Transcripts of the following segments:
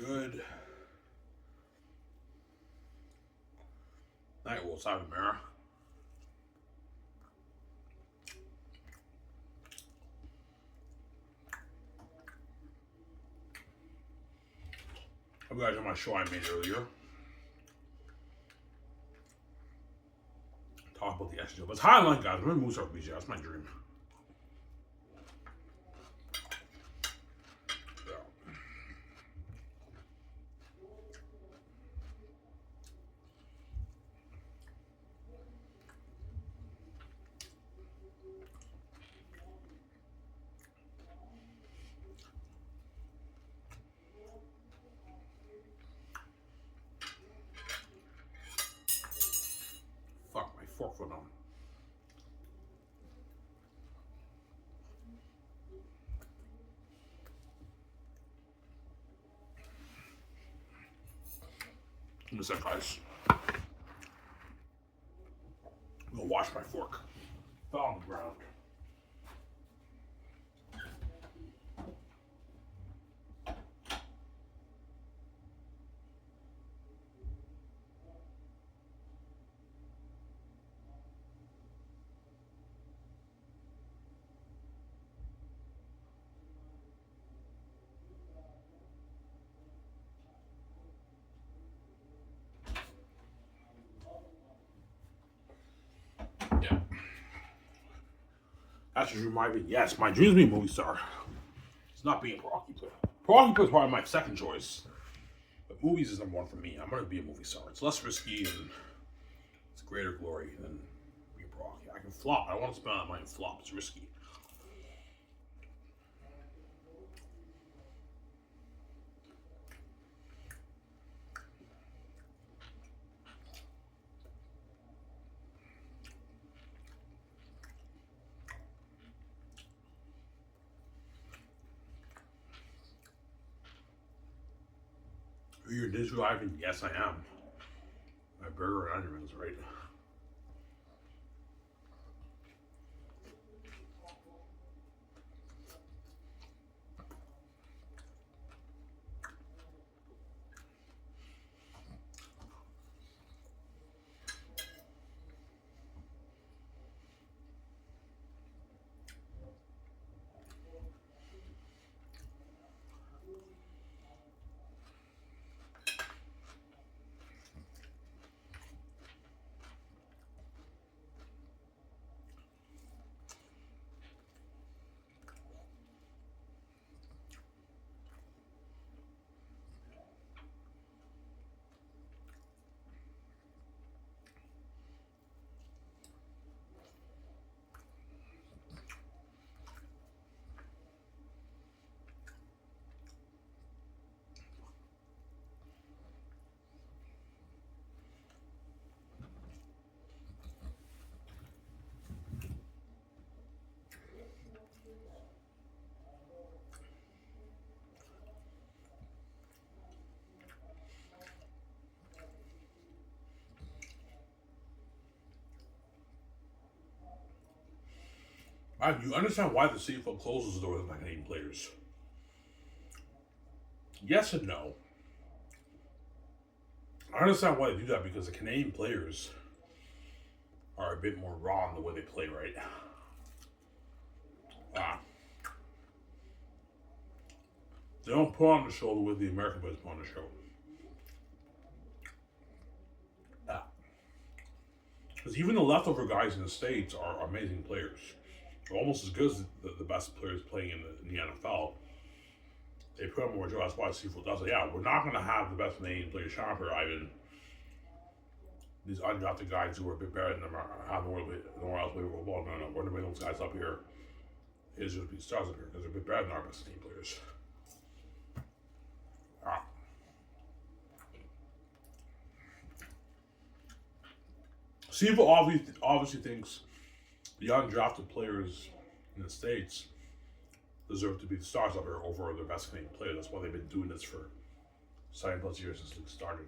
Good night, Will Simon Mara. Hope you guys on my show I made earlier. Talk about the SGL. But it's high line, guys. I'm going to move start BJ. That's my dream. Fuck, my fork went on. Give me a sec, guys. I'm gonna wash my fork. Fell on the ground. Yeah. That's just reminded me. Yes, my dream is to be a movie star. It's not being a pro hockey player. Pro hockey player is probably my second choice. But movies is number one for me. I'm going to be a movie star. It's less risky and it's greater glory than being pro hockey. I can flop. I don't want to spend all that money and flop. It's risky. You're digital Ivan? Yes, I am. My burger and onion rings, right? You understand why the CFL closes the door to Canadian players? Yes and no. I understand why they do that because the Canadian players are a bit more raw in the way they play, right? Ah. They don't put on the show the way the American players put on the show. Ah. Because even the leftover guys in the States are amazing players. They're almost as good as the best players playing in the NFL. They put on more joy. That's why CFL does it. Yeah, we're not going to have the best Canadian players shot for Ivan. These undrafted guys who are a bit better than them have nowhere else play football. No, we're going to bring those guys up here. It's just be stars up here because they're a bit better than our best team players. Ah. CFL obviously thinks the undrafted players in the States deserve to be the stars up here over their best Canadian player. That's why they've been doing this for 7+ years since it started.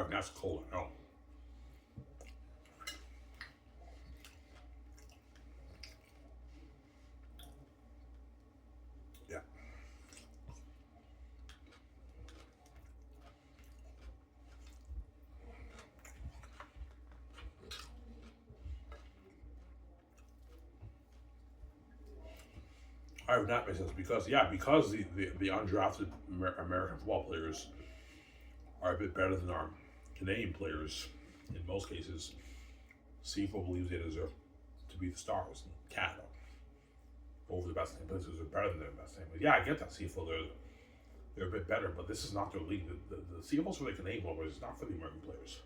That's cold, I know. Yeah. That makes sense because the undrafted American football players are a bit better than our Canadian players. In most cases, CFL believes they deserve to be the stars in Canada over the best team players are better than their best team. Yeah, I get that CFL they're a bit better, but this is not their league. The CFL's for the Canadian players, it's not for the American players.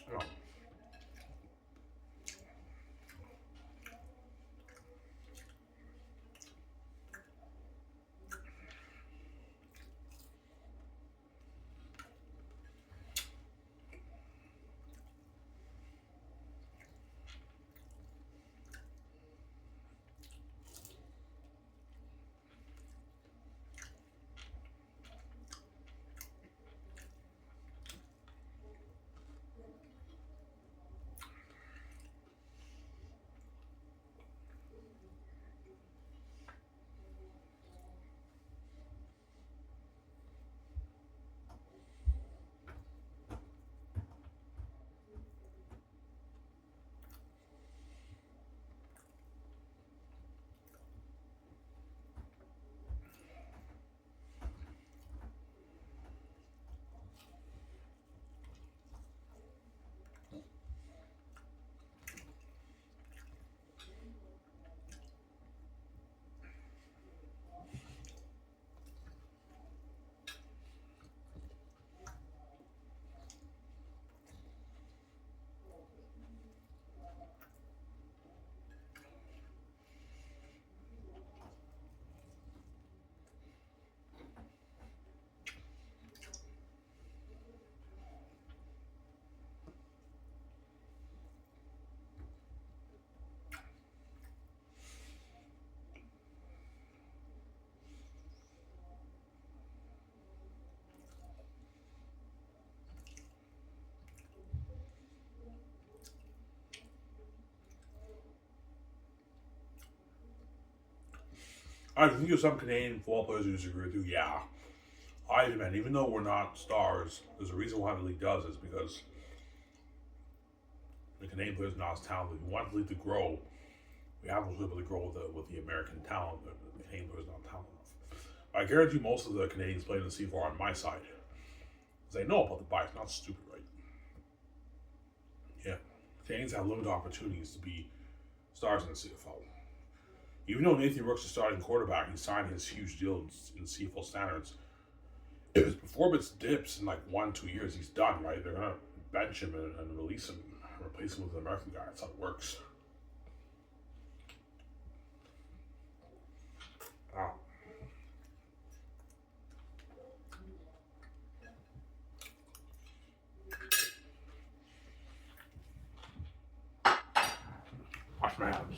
You know, I think there's some Canadian football players who disagree with you. Yeah, I man, even though we're not stars, there's a reason why the league does is because the Canadian players are not as talented. We want the league to grow. We have to be able to grow with the American talent. The Canadian players are not talented enough. I guarantee most of the Canadians playing in the CFL are on my side. Because they know about the bias, not stupid, right? Yeah. Canadians have limited opportunities to be stars in the CFL. Even though Nathan Rook's a starting quarterback, he signed his huge deal in CFL standards. If his performance dips in like 1-2 years, he's done, right? They're gonna bench him and release him, and replace him with an American guy. That's how it works. Wow. Wash my hands.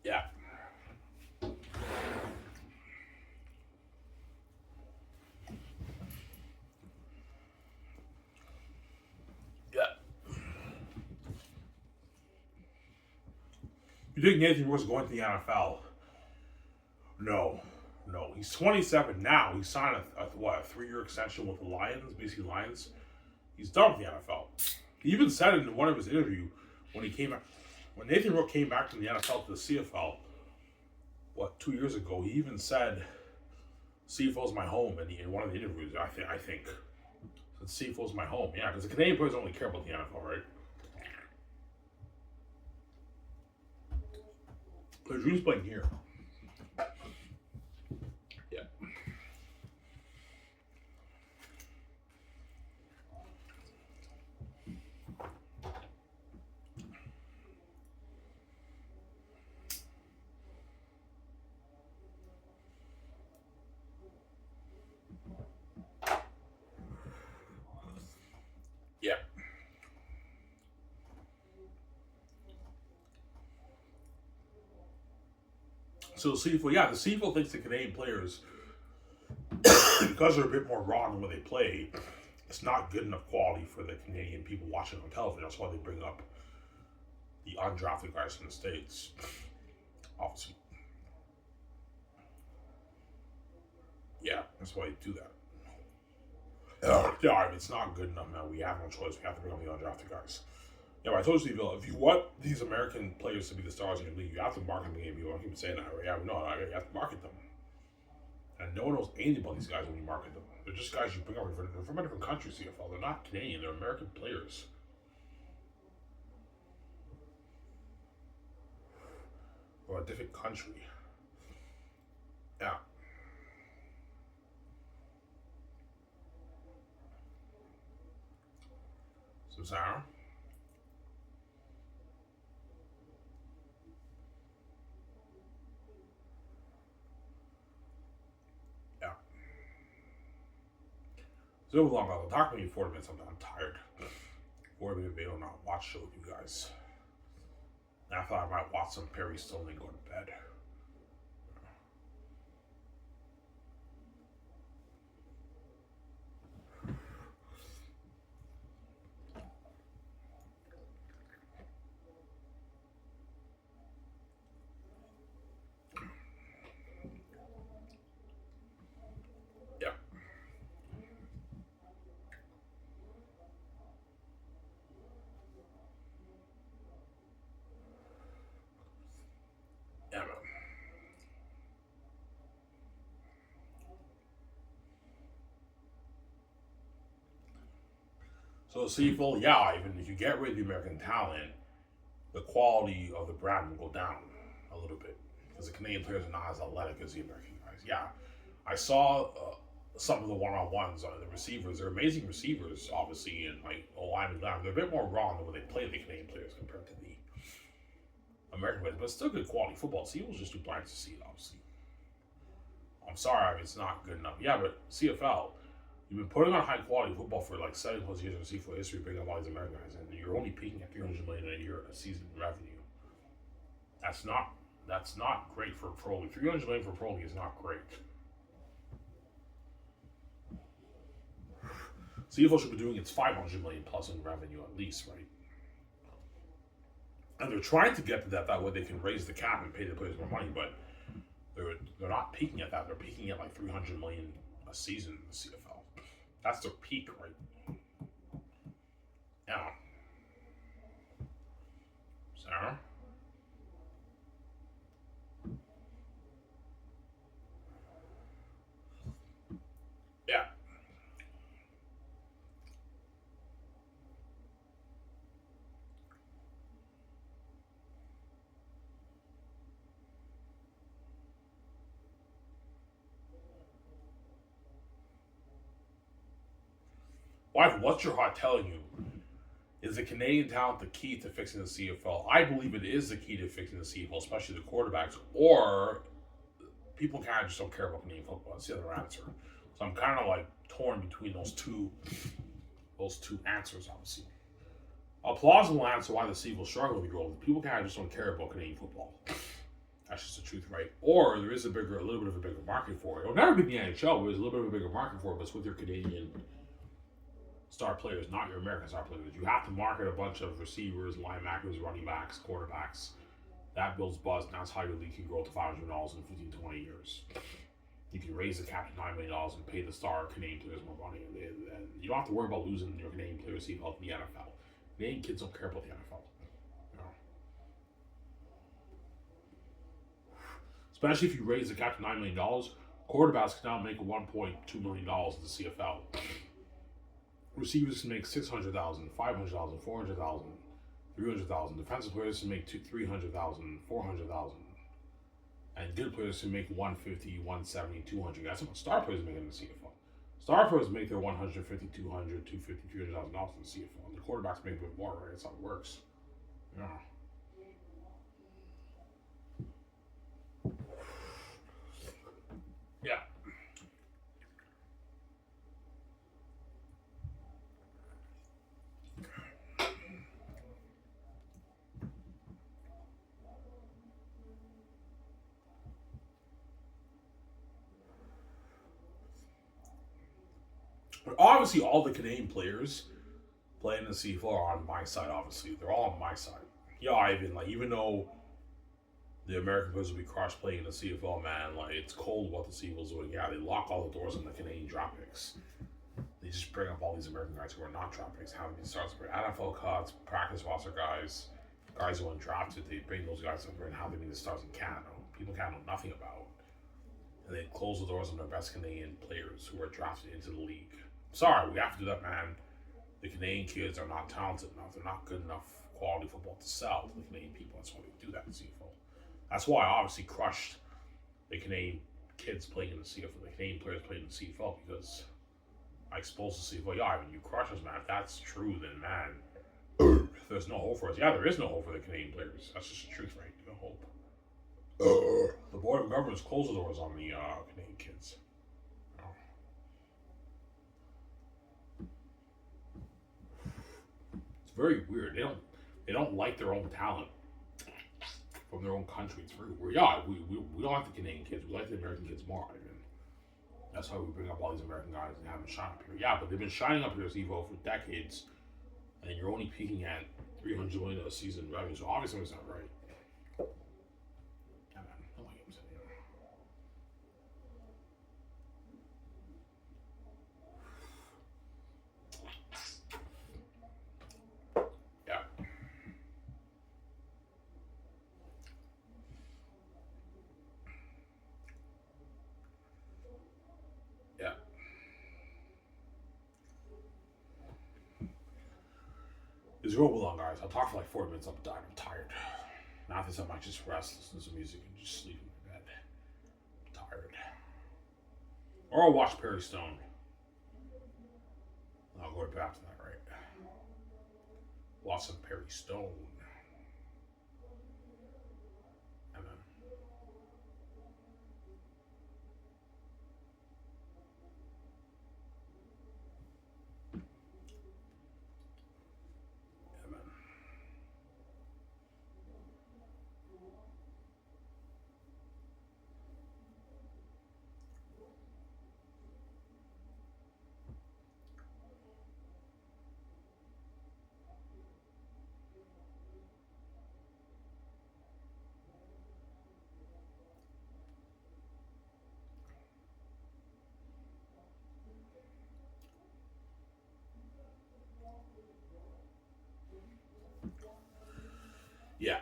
Yeah. Yeah. You think Nathan Rook's going to the NFL? No. No. He's 27 now. He signed a 3-year extension with the Lions, BC Lions. He's done with the NFL. He even said in one of his interviews when Nathan Rook came back from the NFL to the CFL, 2 years ago, he even said, CFL's my home in one of the interviews, I think. Said CFL's my home. Yeah, because the Canadian players don't really care about the NFL, right? But Drew's playing here. Yeah. So the CFL thinks the Canadian players, because they're a bit more raw than when they play, it's not good enough quality for the Canadian people watching on television. That's why they bring up the undrafted guys from the States. Obviously. Yeah, that's why they do that. Yeah, it's not good enough, man. We have no choice. We have to bring up the undrafted guys. Yeah, but I told Steve, if you want these American players to be the stars in your league, you have to market the game. I keep saying that, right? Yeah, no, you have to market them. And no one knows anything about these guys when you market them. They're just guys you bring up from a different country, CFL. They're not Canadian, they're American players. Or a different country. Yeah. So, Sarah? Yeah. So, long I'll talk to me 4 minutes. I'm tired. 4 minute video, not watch show with you guys. And I thought I might watch some Perry Stone and go to bed. Yeah. Yeah, man. So CFL, yeah, even if you get rid of the American talent, the quality of the brand will go down a little bit because the Canadian players are not as athletic as the American guys. Yeah, I saw some of the one-on-ones on the receivers. They're amazing receivers, obviously, and like linemen. They're a bit more raw than when they play the Canadian players compared to the American players, but it's still good quality football. CFL's just too blind to see it, obviously. I'm sorry, it's not good enough. Yeah, but CFL, you've been putting on high quality football for like 7+ years in CFL history, bringing up all these American guys, and you're only peaking at 300 million a year a season revenue. That's not great for pro league. 300 million for pro league is not great. CFL should be doing its 500 million plus in revenue at least, right? And they're trying to get to that way they can raise the cap and pay the players more money, but they're not peaking at that. They're peaking at like 300 million a season in the CFL. That's their peak, right? Yeah. Sarah? Yeah. Wife, what's your heart telling you? Is the Canadian talent the key to fixing the CFL? I believe it is the key to fixing the CFL, especially the quarterbacks. Or people kind of just don't care about Canadian football. That's the other answer. So I'm kind of like torn between those two answers, obviously. A plausible answer why the CFL struggle with growth. People kind of just don't care about Canadian football. That's just the truth, right? Or there is a little bit of a bigger market for it. It'll never be the NHL, but there's a little bit of a bigger market for it, but it's with your Canadian star players, not your American star players. You have to market a bunch of receivers, linebackers, running backs, quarterbacks. That builds buzz, and that's how your league can grow to $500 in 15, 20 years. You can raise the cap to $9 million and pay the star Canadian players more money. And you don't have to worry about losing your Canadian players to the NFL. Canadian kids don't care about the NFL. You know? Especially if you raise the cap to $9 million, quarterbacks can now make $1.2 million in the CFL. Receivers can make $600,000, $500,000, $400,000, $300,000. Defensive players can make $300,000, $400,000. And good players can make $150,000, $170,000, $200,000. That's what star players make in the CFL. Star players make their $150,000, $200,000, $250,000, $300,000 in the CFL. And the quarterbacks make a bit more, right? That's how it works. Yeah. Yeah. obviously all the Canadian players playing in the CFL are on my side. Obviously, they're all on my side. Yeah, even though the American players will be crushed playing in the CFL, man, like it's cold what the CFL's doing. Yeah, they lock all the doors on the Canadian draft picks. They just bring up all these American guys who are not draft picks, having these starts for NFL cuts, practice roster guys who undrafted. They bring those guys over and have them be the stars in Canada. People can't know nothing about. And they close the doors on their best Canadian players who are drafted into the league. Sorry, we have to do that, man. The Canadian kids are not talented enough. They're not good enough quality football to sell to the Canadian people. That's why they do that in CFL. That's why I obviously crushed the Canadian kids playing in the CFL, the Canadian players playing in the CFL, because I exposed the CFL. Yeah, you crush us, man. If that's true, then man, there's no hope for us. Yeah, there is no hope for the Canadian players. That's just the truth, right? No hope. The Board of Governors closed the doors on the Canadian kids. It's very weird. They don't like their own talent from their own country. It's very weird. Yeah, we don't like the Canadian kids. We like the American kids more. I mean, that's why we bring up all these American guys and have them shine up here. Yeah, but they've been shining up here as Evo for decades, and you're only peaking at $300 million a season revenue. So obviously it's not right. Yeah, man. I like him saying, yeah. Yeah. It's real long, guys. I'll talk for like 40 minutes. I'm done. I'm tired. Not this, I might just rest, listen to some music, and just sleep in my bed. I'm tired. Or I'll watch Perry Stone. I'll go back to that, right? Watch some Perry Stone. And then, and then. Yeah.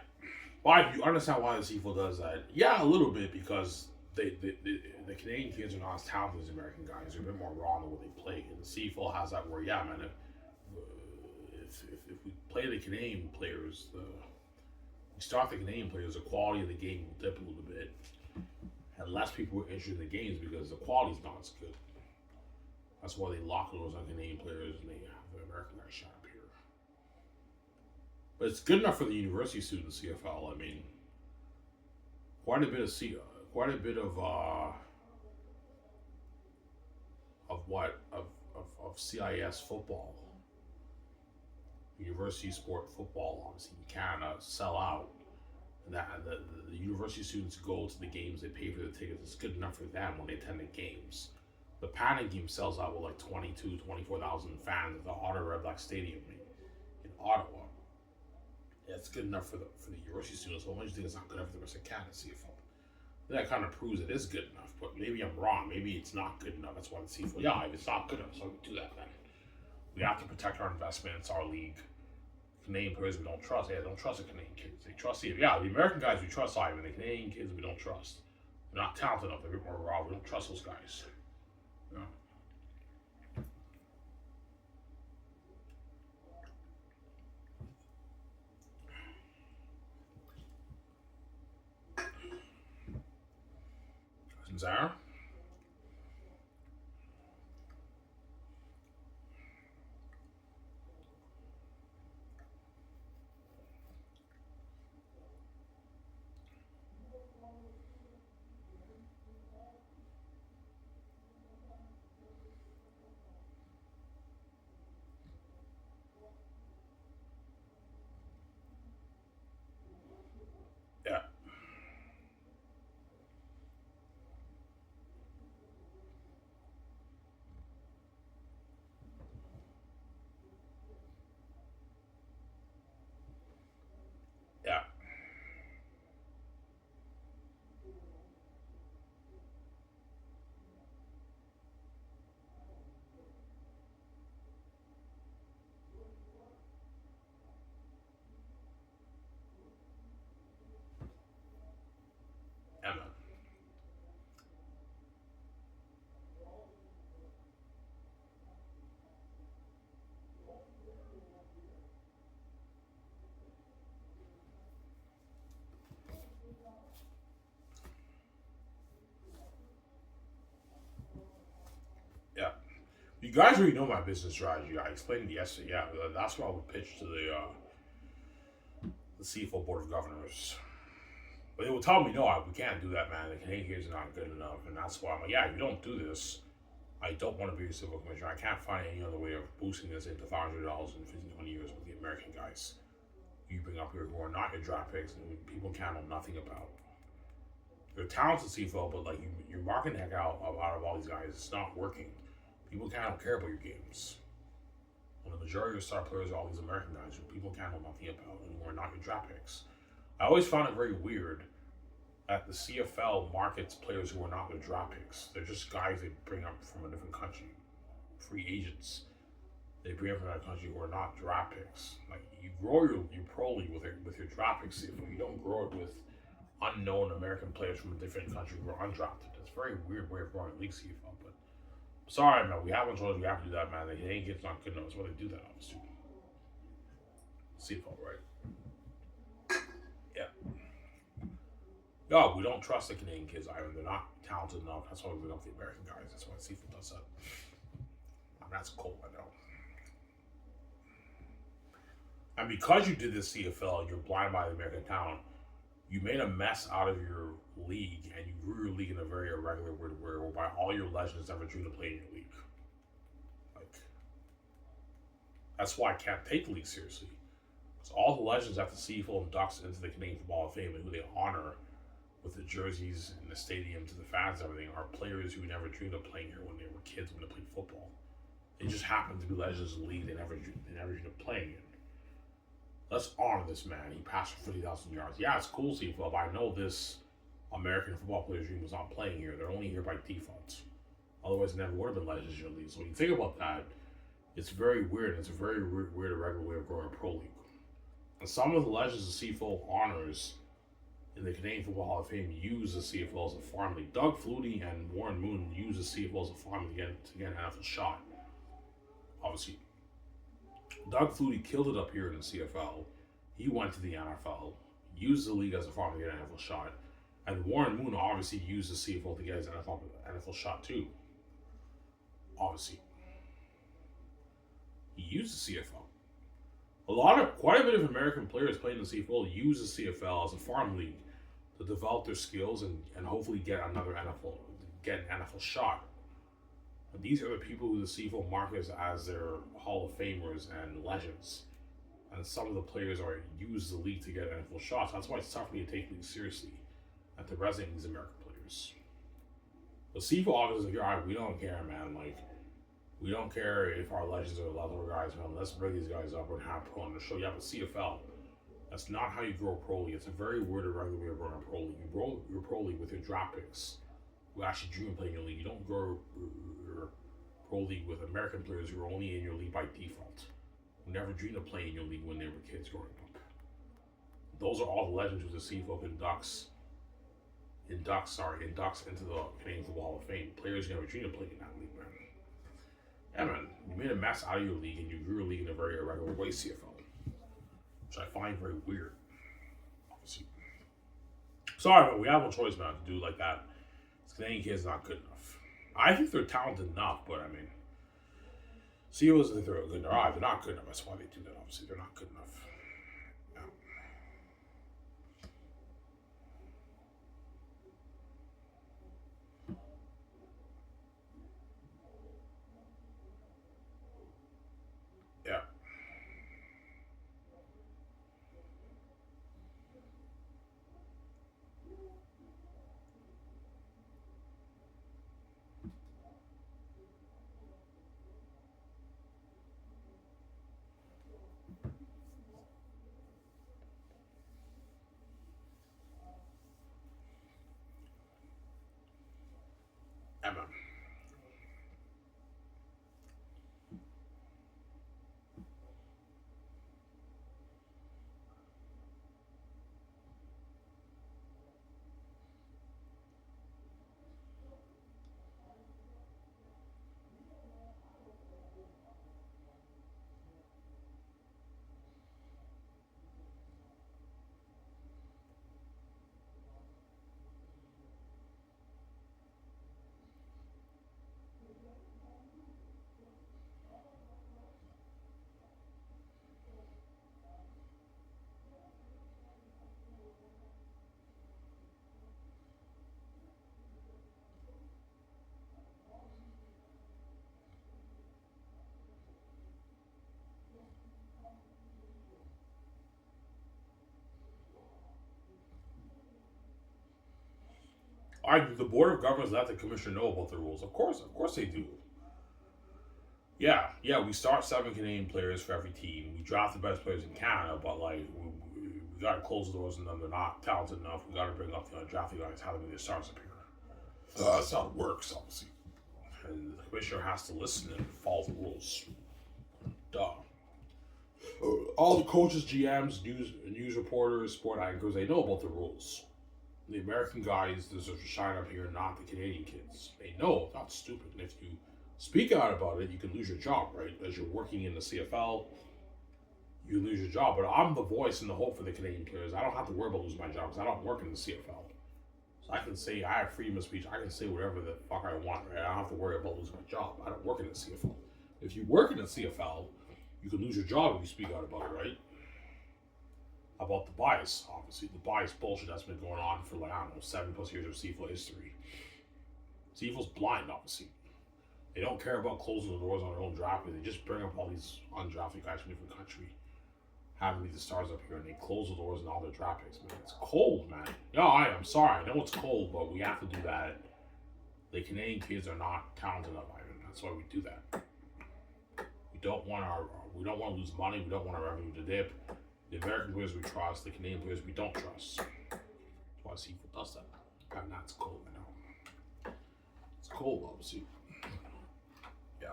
Why you understand why the CFL does that? Yeah, a little bit, because the Canadian kids are not as talented as the American guys. They're a bit more raw in the way they play. And the CFL has that where, yeah, man, if we play the Canadian players, we start the Canadian players, the quality of the game will dip a little bit. And less people are interested in the games because the quality's not as good. That's why they lock those on Canadian players and they have the American guys shine up here. But it's good enough for the university students, CFL. I mean, quite a bit of CIS football, university sport football. Obviously, you can't sell out. And that the university students go to the games, they pay for the tickets. It's good enough for them when they attend the games. The Panic game sells out with like 24,000 fans at the Ottawa Red Black Stadium in Ottawa. Yeah, it's good enough for the university students. But why do you think it's not good enough for the rest of Canada CFL? That kind of proves it is good enough. But maybe I'm wrong. Maybe it's not good enough. That's why the CFL. Yeah, if it's not good enough, so we do that then. We have to protect our investments, our league. Canadian players we don't trust. Yeah, don't trust the Canadian kids. They trust the American guys we trust, Ivan. The Canadian kids we don't trust. They're not talented enough. They're a bit more raw. We don't trust those guys. Yeah. Zara? Yeah. guys already know my business strategy. I explained it yesterday. Yeah, that's what I would pitch to the CFL Board of Governors. But they will tell me, no, we can't do that, man. The Canadian kids are not good enough. And that's why I'm like, yeah, if you don't do this, I don't want to be your civil commissioner. I can't find any other way of boosting this into $500 in 15, 20 years with the American guys you bring up here who are not your draft picks and people can't know nothing about. They're talented CFL, but like you're marking the heck out of all these guys. It's not working. People can't care about your games. When the majority of your star players are all these American guys who people can't know nothing about and who are not your draft picks. I always found it very weird that the CFL markets players who are not their draft picks. They're just guys they bring up from a different country, free agents. They bring up from that country who are not draft picks. Like you grow your pro league with your draft picks. You don't grow it with unknown American players from a different country who are undrafted. It's a very weird way of growing a league CFL. But sorry, man, we have no choice. We have to do that, man. The Canadian kids not good enough. That's why they do that, obviously. CFL, right? Yeah. No, we don't trust the Canadian kids either. They're not talented enough. That's why we bring up the American guys. That's why CFL does that. I mean, that's cool, I know. And because you did this CFL, you're blind by the American talent. You made a mess out of your league, and you grew your league in a very irregular way, whereby all your legends never drew to play in your league. Like, that's why I can't take the league seriously. Because all the legends have to CFL inducts into the Canadian Football Hall of Fame, and who they honor with the jerseys and the stadium to the fans and everything are players who never dreamed of playing here when they were kids when they played football. They just happened to be legends of the league they never dreamed of playing in. Let's honor this man. He passed for 50,000 yards. Yeah, it's cool, CFL, but I know this American football player's dream was not playing here. They're only here by default. Otherwise, they never would have been legends in your league. So when you think about that, it's very weird. It's a very weird, irregular way of growing a pro league. And some of the legends the CFL honors in the Canadian Football Hall of Fame use the CFL as a farm league. Doug Flutie and Warren Moon use the CFL as a farm league to get an NFL shot. Obviously, Doug Flutie killed it up here in the CFL. He went to the NFL, used the league as a farm to get an NFL shot, and Warren Moon obviously used the CFL to get his NFL shot too. Obviously, he used the CFL. Quite a bit of American players playing in the CFL use the CFL as a farm league to develop their skills and hopefully get an NFL shot. And these are the people who the CFL markets as their Hall of Famers and legends. And some of the players use the league to get NFL shots. That's why it's tough for me to take league seriously and to resonate with these American players. The CFL officers are like, we don't care, man. Like, we don't care if our legends are level guys, man. Let's bring these guys up and have pro on the show. Yeah, but CFL, that's not how you grow a pro league. It's a very weird, irregular way of growing a pro league. You grow your pro league with your draft picks who actually dream of playing your league. You don't grow your pro league with American players who are only in your league by default, who never dreamed of playing in your league when they were kids growing up. Those are all the legends who the CFL inducts into the Canadian Football Hall of Fame. Players who never dreamed of playing in that league, man. Yeah, man, you made a mess out of your league and you grew your league in a very irregular way, CFL, which I find very weird. Obviously, sorry, but we have no choice, man, to do like that. This Canadian kid's not good enough. I think they're talented enough, but I mean, CEOs think they're good enough. They're not good enough. That's why they do that. Obviously, they're not good enough. Yeah. Yeah. Yeah, man. The board of governors let the commissioner know about the rules. Of course they do. Yeah. We start 7 Canadian players for every team. We draft the best players in Canada, but like we gotta close the doors on them. They're not talented enough. We gotta bring up the undrafted guys. How to make their stars appear. That's how it works, obviously. And the commissioner has to listen and follow the rules. Duh. All the coaches, GMs, news reporters, sport anchors, they know about the rules. The American guys deserve to shine up here, not the Canadian kids. They know, not stupid. And if you speak out about it, you can lose your job, right? As you're working in the CFL, you lose your job. But I'm the voice and the hope for the Canadian players. I don't have to worry about losing my job because I don't work in the CFL. So I can say, I have freedom of speech. I can say whatever the fuck I want, right? I don't have to worry about losing my job. I don't work in the CFL. If you work in the CFL, you can lose your job if you speak out about it, right? About the bias, obviously. The bias bullshit that's been going on for, like, I don't know, 7+ years of CFL history. CFL's blind, obviously. They don't care about closing the doors on their own draft. They just bring up all these undrafted guys from different country, having these stars up here, and they close the doors on all their draft picks, man. It's cold, man. No, I'm sorry. I know it's cold, but we have to do that. The Canadian kids are not talented enough, Ivan. That's why we do that. We don't want to lose money. We don't want our revenue to dip. The American players we trust, the Canadian players we don't trust. That's why CFL does that. And that's cold, I know. It's cold, obviously. Yeah.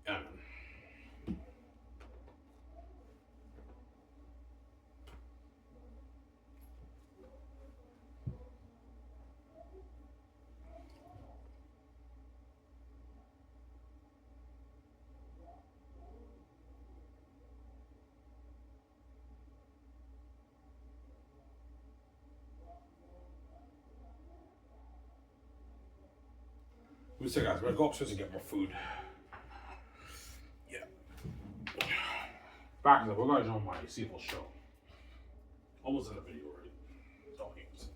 Yeah, man. What do you say, guys? I'm gonna go upstairs and get more food. Yeah. Back to that. We're gonna join my CFL show. Almost in the video already. It's all games.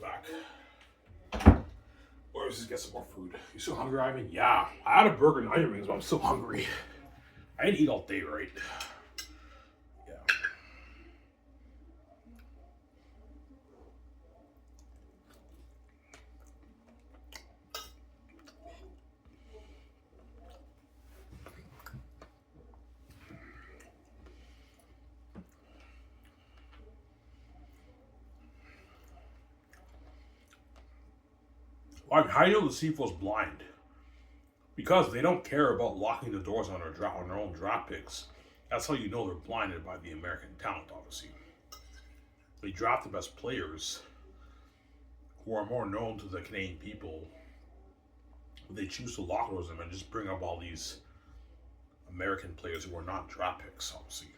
back. Or let's just get some more food. You still hungry, Ivan? Yeah. I had a burger and onion rings, but I'm still hungry. I didn't eat all day, right? Yeah. Well, how do you know the CFL's blind? Because they don't care about locking the doors on their own draft picks. That's how you know they're blinded by the American talent, obviously. They draft the best players who are more known to the Canadian people. They choose to lock doors them and just bring up all these American players who are not draft picks, obviously.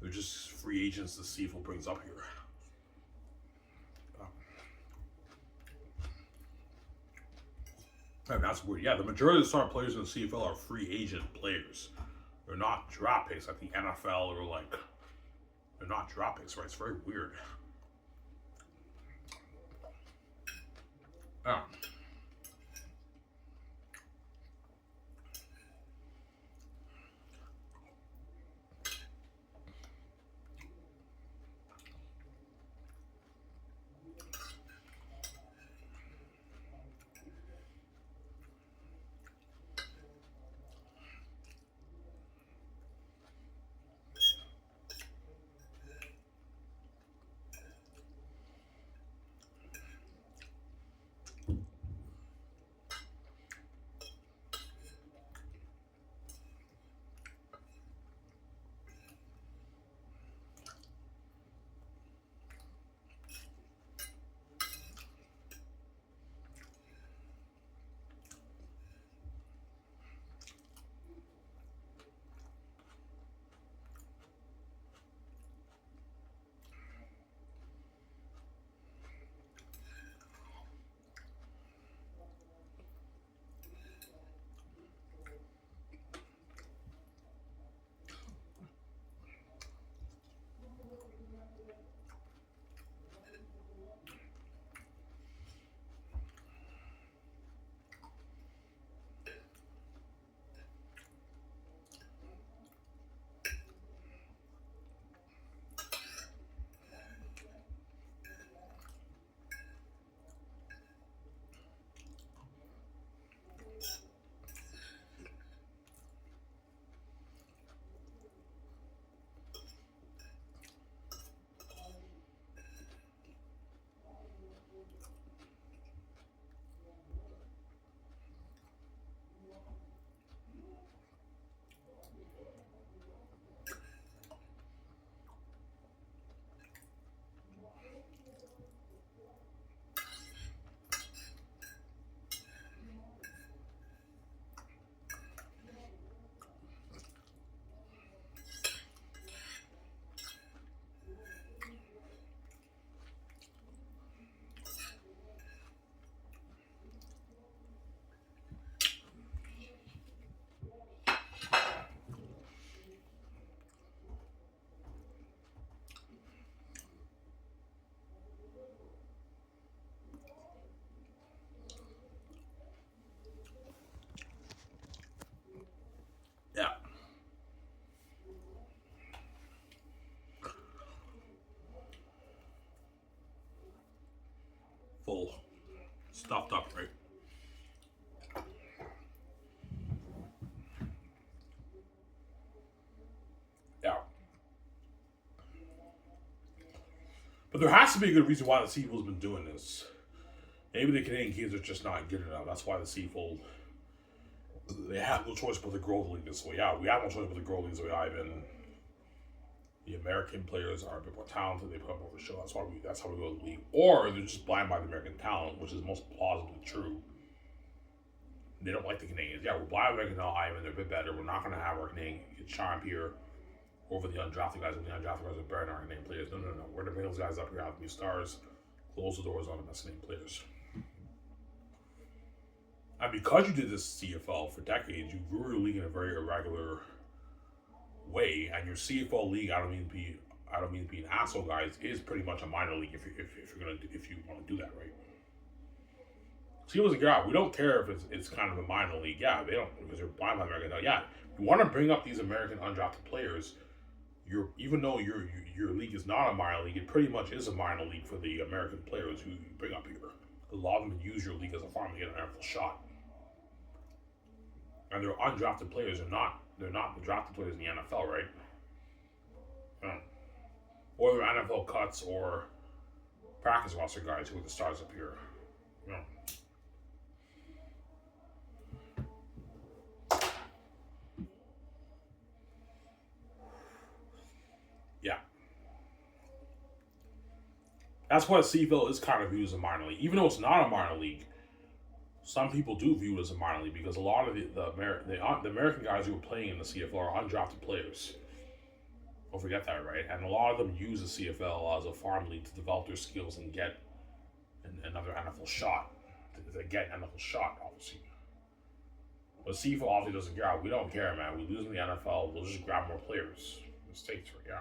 They're just free agents the CFL brings up here. I mean, that's weird. Yeah, the majority of the star players in the CFL are free agent players. They're not draft picks like the NFL or like they're not draft picks, right? It's very weird. Yeah. Yeah. Full. Stuffed up, right? Yeah. But there has to be a good reason why the CFL's been doing this. Maybe the Canadian kids are just not good enough. That's why the CFL they have no choice but to grow the league this way. Yeah, we have no choice but to grow the league this way. Ivan. The American players are a bit more talented. They put up more of a show. That's how we go to the league. Or they're just blind by the American talent, which is most plausibly true. They don't like the Canadians. Yeah, we're blind by the American talent. Ivan, they're a bit better. We're not going to have our Canadian charm here over the undrafted guys. And the undrafted guys are better than our Canadian players. No. We're going to bring those guys up here, have new stars, close the doors on the best Canadian players. And because you did this CFL for decades, you grew your league in a very irregular way. And your CFL league, I don't mean to be I don't mean to be an asshole, guys, is pretty much a minor league if you want to do that, right? See, it was a guy. We don't care if it's kind of a minor league. Yeah, they don't because they're blind by American. Yeah, you want to bring up these American undrafted players. Even though your league is not a minor league, it pretty much is a minor league for the American players who you bring up here. A lot of them use your league as a farm to get an NFL shot. And they're undrafted players. They're not the drafted players in the NFL, right? Or they're NFL cuts or practice roster guys who are the stars up here. Yeah. That's why CFL is kind of viewed as a minor league. Even though it's not a minor league, some people do view it as a minor league because a lot of the American guys who are playing in the CFL are undrafted players. Don't forget that, right? And a lot of them use the CFL as a farm league to develop their skills and get another NFL shot. To get an NFL shot, obviously. But CFL obviously doesn't care. We don't care, man. We lose in the NFL. We'll just grab more players. The States, right? Yeah.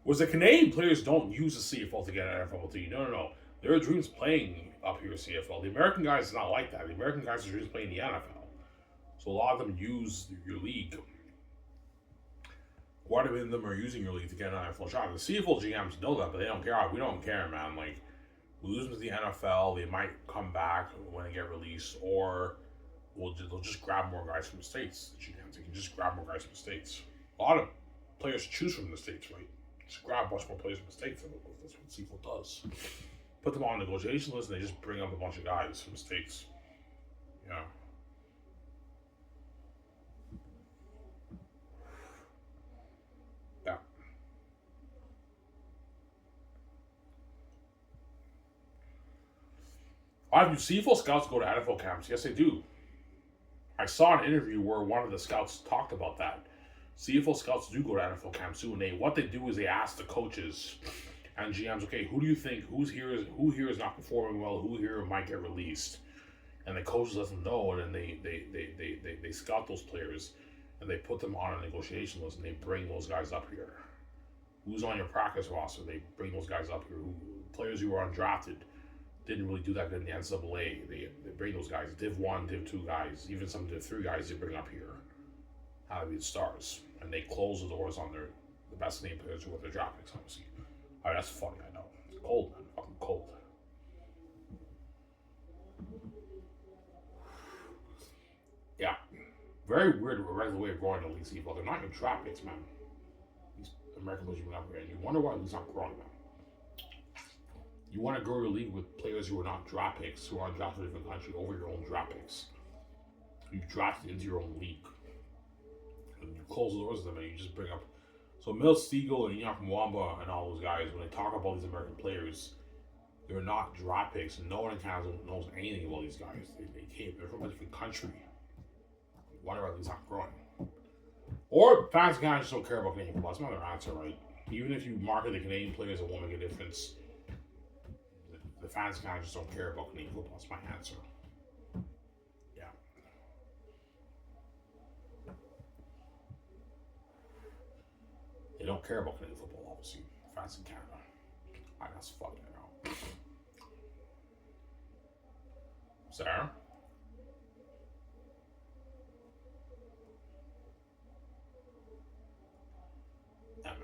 Was the Canadian players don't use the CFL to get an NFL team. No. Their dreams playing up here at CFL. The American guys is not like that. The American guys are dreams playing the NFL. So a lot of them use your league. Quite a bit of them are using your league to get an NFL shot. The CFL GMs know that, but they don't care. We don't care, man. Like, we lose them to the NFL. They might come back when they get released, or they'll just grab more guys from the States. The GMs, they can just grab more guys from the States. A lot of players choose from the States, right? Just grab a bunch more players from the States. That's what CFL does. Put them on a negotiation list, and they just bring up a bunch of guys from the States. Yeah. Yeah. Do CFL scouts go to NFL camps? Yes, they do. I saw an interview where one of the scouts talked about that. CFL scouts do go to NFL camps too, and what they do is they ask the coaches and GMs, okay, who do you think who here is not performing well, who here might get released, and the coaches let them know, and then they scout those players, and they put them on a negotiation list, and they bring those guys up here. Who's on your practice roster? They bring those guys up here. Players who are undrafted didn't really do that good in the NCAA. They bring those guys, Div 1, Div 2 guys, even some Div 3 guys they bring up here. How to be the stars. And they close the doors on the best name players who are their draft picks, obviously. Alright, that's funny, I know. It's cold, man. Fucking cold. Yeah. Very weird regular way of growing the league CFL. They're not your draft picks, man. These American players you up here, and you wonder why the league's not growing, man. You want to grow your league with players who are not draft picks, who are drafted in a different country over your own draft picks. You drafted into your own league. And you close the doors to them and you just bring up. So Milt Stegall and Enoch Mwamba and all those guys, when they talk about these American players, they're not draft picks, and no one in Canada knows anything about these guys. They're from a different country. Why are these not growing? Or fans in Canada just don't care about Canadian football. That's not their answer, right? Even if you market the Canadian players, it won't make a difference. The fans in Canada just don't care about Canadian football. That's my answer. Yeah. They don't care about Canadian football, obviously. Fans in Canada. That's fucking out. Sarah? Yeah, man.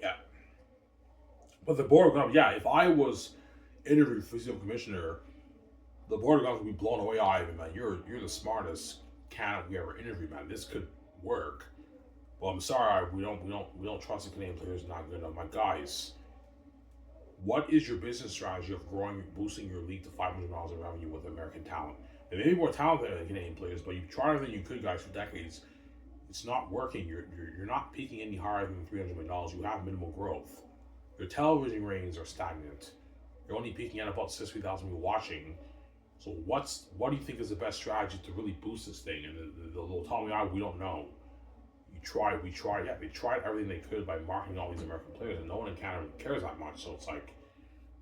Yeah. But the board of governors, yeah, if I was interviewed for CFL commissioner, the board of governors would be blown away. Ivan, man, you're the smartest candidate we ever interviewed, man. This could work. Well, I'm sorry, we don't trust the Canadian players. Not good enough. My guys, what is your business strategy of boosting your league to $500 in revenue with American talent? They may be more talented than the Canadian players, but you've tried everything you could, guys, for decades. It's not working. You're not peaking any higher than $300 million. You have minimal growth. Your television ratings are stagnant. You're only peaking at about 60,000 people watching. So what do you think is the best strategy to really boost this thing? And they'll tell me, we don't know. We tried. Yeah, they tried everything they could by marketing all these American players, and no one in Canada cares that much. So it's like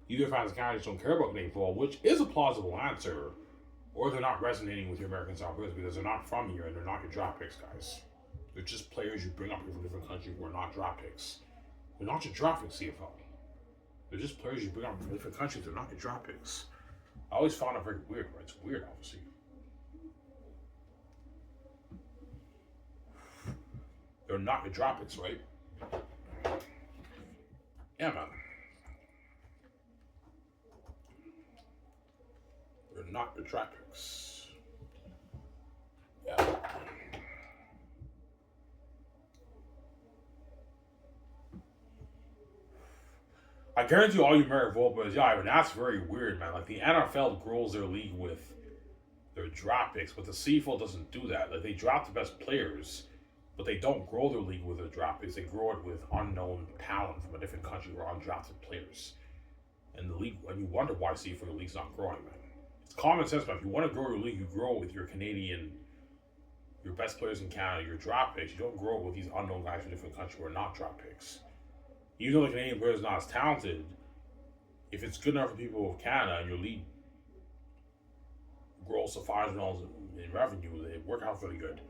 either fans in Canada just don't care about Canadian football, which is a plausible answer, or they're not resonating with your American soccer players because they're not from here and they're not your draft picks, guys. They're just players you bring up here from different countries who are not draft picks. They're not your draft picks, CFL. They're just players you bring up from different countries. They're not your draft picks. I always found it very weird, right? It's weird, obviously. They're not your draft picks, right? Yeah, man. They're not your draft picks. Yeah. I guarantee all you American football players, yeah, I mean, that's very weird, man. Like, the NFL grows their league with their draft picks, but the CFL doesn't do that. Like, they draft the best players, but they don't grow their league with their draft picks. They grow it with unknown talent from a different country or undrafted players. And the league, and you wonder why CFL league's not growing, man. It's common sense, man. If you want to grow your league, you grow with your Canadian, your best players in Canada, your draft picks. You don't grow it with these unknown guys from different countries who are not draft picks. Even though the Canadian player is not as talented, if it's good enough for people of Canada and your league grows to $5 million in revenue, they work out really good.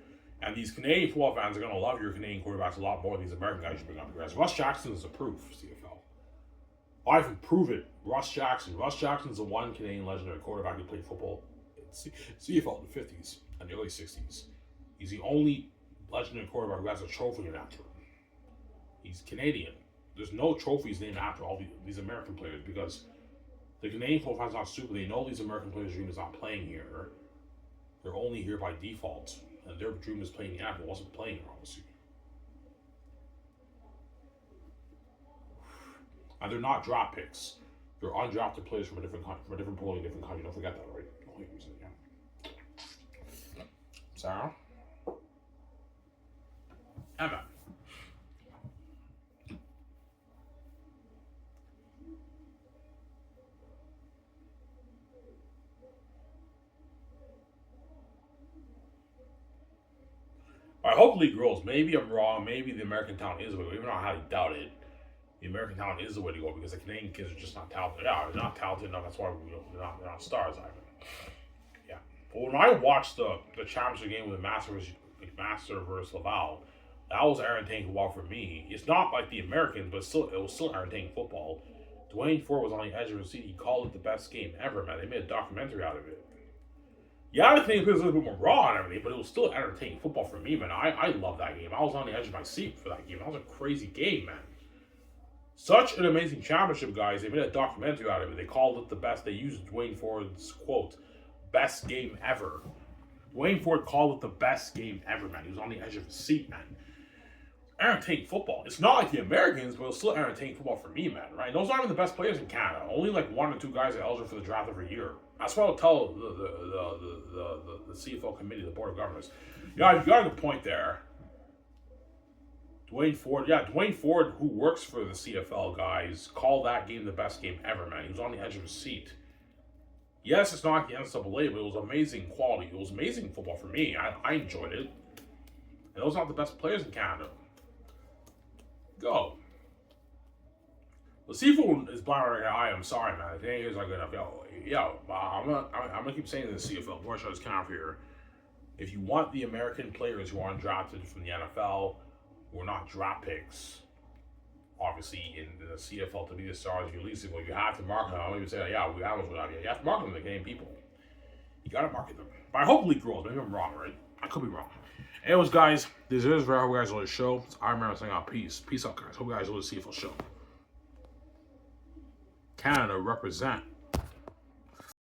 And these Canadian football fans are going to love your Canadian quarterbacks a lot more than these American guys you bring up here. Russ Jackson is a proof, CFL. I can prove it. Russ Jackson. Russ Jackson's the one Canadian legendary quarterback who played football in CFL in the 50s and the early 60s. He's the only legendary quarterback who has a trophy named after him. He's Canadian. There's no trophies named after all these American players because the Canadian football fans are not stupid. They know these American players' dream is not playing here. They're only here by default. And their dream is playing the NFL, wasn't playing here, obviously. And they're not draft picks. They're undrafted players from a different country, from a different pool in a different country. Don't forget that, right? Sarah? Emma. I hope the league grows. Maybe I'm wrong. Maybe the American talent is the way to go. Even though I highly doubt it, the American talent is the way to go because the Canadian kids are just not talented. Yeah, they're not talented enough. That's why they're not stars, Ivan. Yeah. But when I watched the championship game with the Master versus Laval, that was entertaining football for me. It's not like the Americans, but it was still entertaining football. Dwayne Ford was on the edge of his seat. He called it the best game ever, man. They made a documentary out of it. Yeah, I think it was a little bit more raw and everything, but it was still entertaining football for me, man. I love that game. I was on the edge of my seat for that game. That was a crazy game, man. Such an amazing championship, guys. They made a documentary out of it. They called it the best. They used Dwayne Ford's quote, best game ever. Dwayne Ford called it the best game ever, man. He was on the edge of his seat, man. Entertaining football. It's not like the Americans, but it's still entertaining football for me, man, right? Those aren't even the best players in Canada. Only like 1 or 2 guys are eligible for the draft every year. That's what I'll tell the CFL committee, the board of governors. Yeah, you got a good point there. Dwayne Ford, who works for the CFL guys, called that game the best game ever, man. He was on the edge of his seat. Yes, it's not the NCAA, but it was amazing quality. It was amazing football for me. I enjoyed it. And those aren't the best players in Canada. Go. The seafood is blind right now. I am sorry, man. The Canadians are good enough. I'm gonna keep saying this. CFL, more shows count here. If you want the American players who are undrafted from the NFL, who are not draft picks, obviously in the CFL to be the stars of your league, well, you have to market them. I'm even saying, yeah, we have them. You have to market them to Canadian people. You gotta market them. But I hope the league grows. Maybe I'm wrong, right? I could be wrong. Anyways, guys, this is for how you guys on the show. I remember saying, peace. Peace out, guys. Hope you guys enjoy the CFL show. Canada represent.